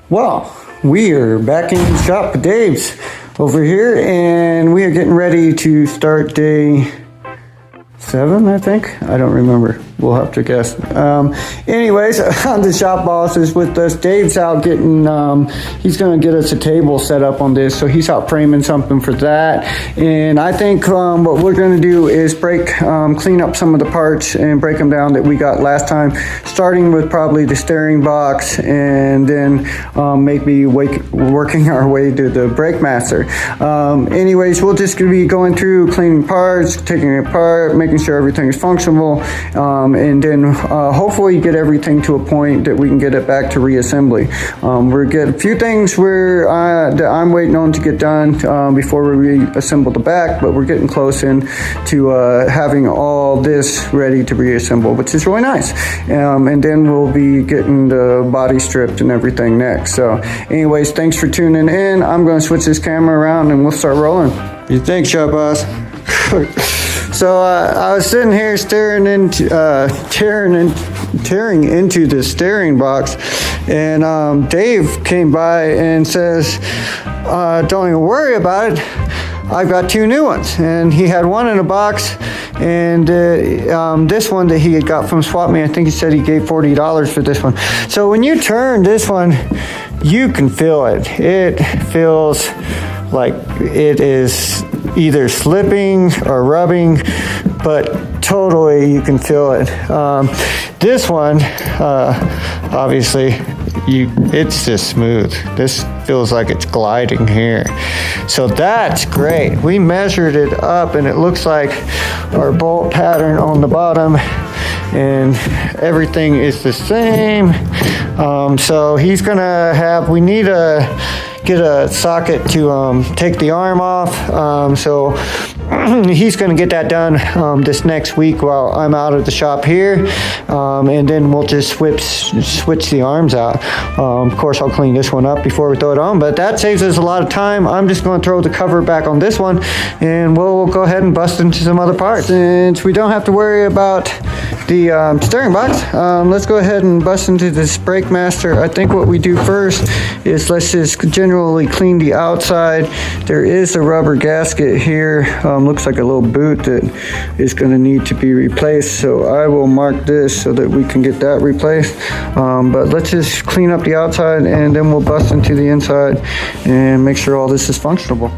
Well, we are back in the shop with Dave's over here, and we are getting ready to start day 7, I think. I don't remember. We'll have to guess. Anyways, the shop boss is with us. Dave's out getting, he's going to get us a table set up on this, so he's out framing something for that. And I think what we're going to do is clean up some of the parts and break them down that we got last time, starting with probably the steering box, and then maybe working our way to the brake master. Anyways, we'll just be going through cleaning parts, taking it apart, making sure everything is functional, and then hopefully get everything to a point that we can get it back to reassembly. We're getting a few things that I'm waiting on to get done before we reassemble the back, but we're getting close in to having all this ready to reassemble, which is really nice. And then we'll be getting the body stripped and everything next. So anyways, thanks for tuning in. I'm going to switch this camera around and we'll start rolling. What do you think, shop boss? So I was sitting here tearing into the steering box, and Dave came by and says, don't even worry about it, I've got 2 new ones. And he had one in a box, and this one that he had got from Swap Me, I think he said he gave $40 for this one. So when you turn this one, you can feel it. It feels like it is either slipping or rubbing, but totally you can feel it. This one, obviously, it's just smooth. This feels like it's gliding here. So that's great. We measured it up and it looks like our bolt pattern on the bottom and everything is the same. So he's gonna we need to get a socket to take the arm off. So he's going to get that done this next week while I'm out of the shop here, and then we'll just switch the arms out. Of course, I'll clean this one up before we throw it on, but that saves us a lot of time. I'm just going to throw the cover back on this one, and we'll go ahead and bust into some other parts. Since we don't have to worry about the steering box, let's go ahead and bust into this brake master. I think what we do first is let's just generally clean the outside. There is a rubber gasket here. Looks like a little boot that is going to need to be replaced, so I will mark this so that we can get that replaced. But let's just clean up the outside and then we'll bust into the inside and make sure all this is functional.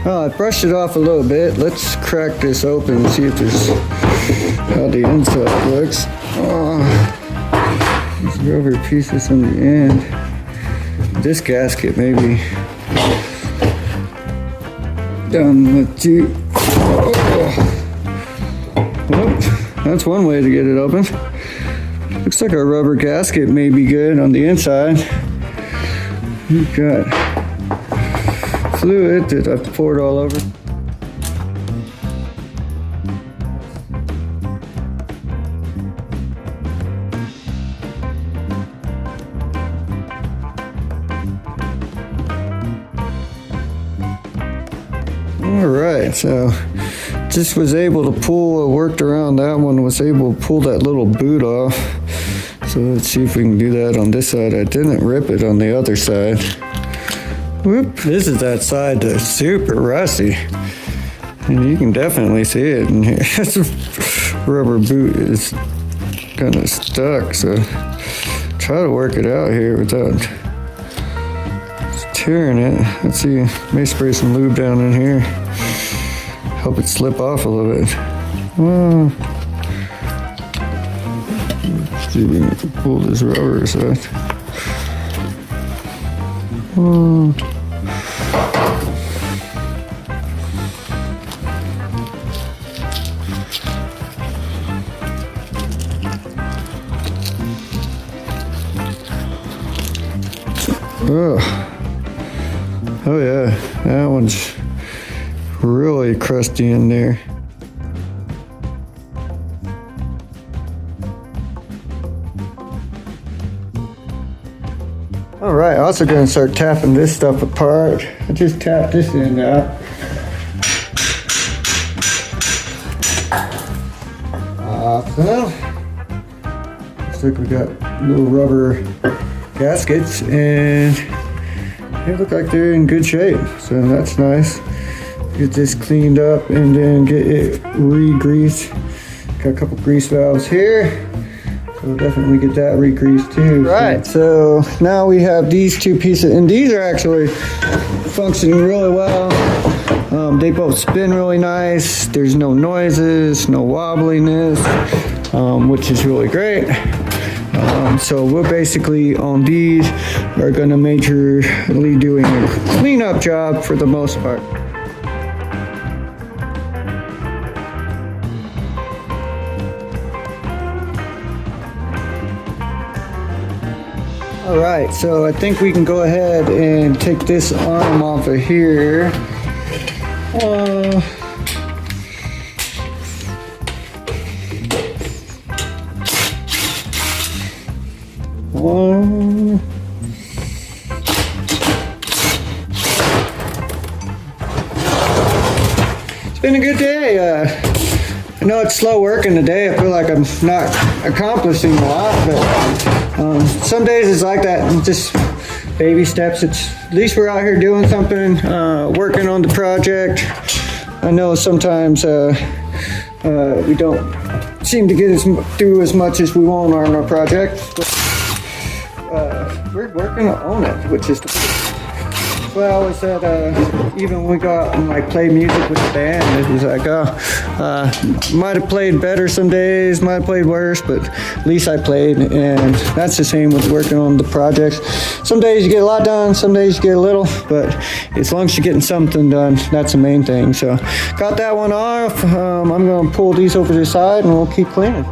I brushed it off a little bit. Let's crack this open and see if there's how the inside looks. These rubber pieces on the end. This gasket may be done with too. Well, that's one way to get it open. Looks like our rubber gasket may be good on the inside. We've got fluid that I've poured all over. Alright, so just was able to worked around that one, was able to pull that little boot off. So let's see if we can do that on this side. I didn't rip it on the other side. Whoop, this is that side that's super rusty. And you can definitely see it in here. This rubber boot is kind of stuck, so try to work it out here without tearing it. Let's see, may spray some lube down in here. Help it slip off a little bit. Let's see if we can pull this rubber aside. Oh yeah, that one's really crusty in there. All right, also gonna start tapping this stuff apart. I just tapped this end out. Awesome. Looks like we got little rubber gaskets and they look like they're in good shape. So that's nice. Get this cleaned up and then get it re-greased. Got a couple grease valves here. So we'll definitely get that re-greased too. Right, so now we have these two pieces, and these are actually functioning really well. They both spin really nice. There's no noises, no wobbliness, which is really great. So we're basically on these are gonna majorly doing a cleanup job for the most part. All right, so I think we can go ahead and take this arm off of here. It's been a good day. I know it's slow working today. I feel like I'm not accomplishing a lot, but some days it's like that. Just baby steps. At least we're out here doing something, working on the project. I know sometimes we don't seem to get through as much as we want on our project. But, we're working on it, which is well, I always said, even when we go out and like play music with the band, it was like, might have played better some days, might have played worse, but at least I played, and that's the same with working on the projects. Some days you get a lot done, some days you get a little, but as long as you're getting something done, that's the main thing. So, got that one off. I'm gonna pull these over to the side and we'll keep cleaning.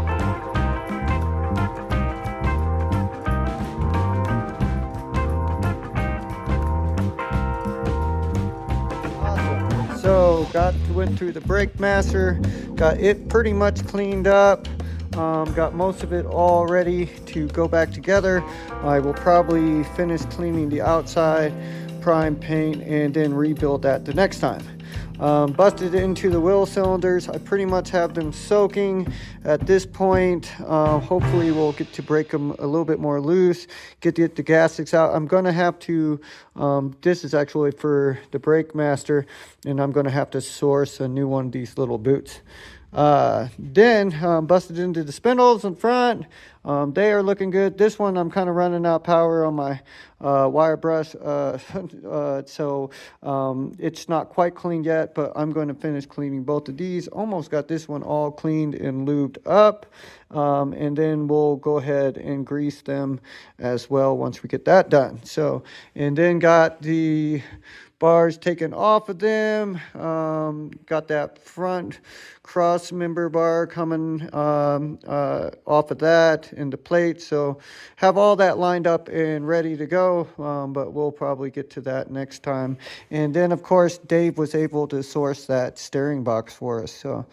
So went through the brake master, got it pretty much cleaned up, got most of it all ready to go back together. I will probably finish cleaning the outside, prime paint, and then rebuild that the next time. Busted into the wheel cylinders. I pretty much have them soaking at this point. Hopefully we'll get to break them a little bit more loose, get the gaskets out. I'm gonna have to, this is actually for the brake master, and I'm gonna have to source a new one of these little boots. Then busted into the spindles in front. They are looking good. This one I'm kind of running out power on my wire brush, so it's not quite clean yet, but I'm going to finish cleaning both of these. Almost got this one all cleaned and lubed up, and then we'll go ahead and grease them as well once we get that done. So, and then got the bars taken off of them, got that front cross member bar coming off of that and the plate, so have all that lined up and ready to go, but we'll probably get to that next time. And then of course Dave was able to source that steering box for us. So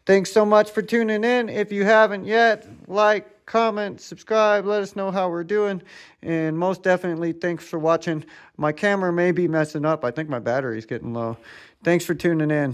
thanks so much for tuning in. If you haven't yet, like, comment, subscribe, let us know how we're doing, and most definitely thanks for watching. My camera may be messing up. I think my battery's getting low. Thanks for tuning in.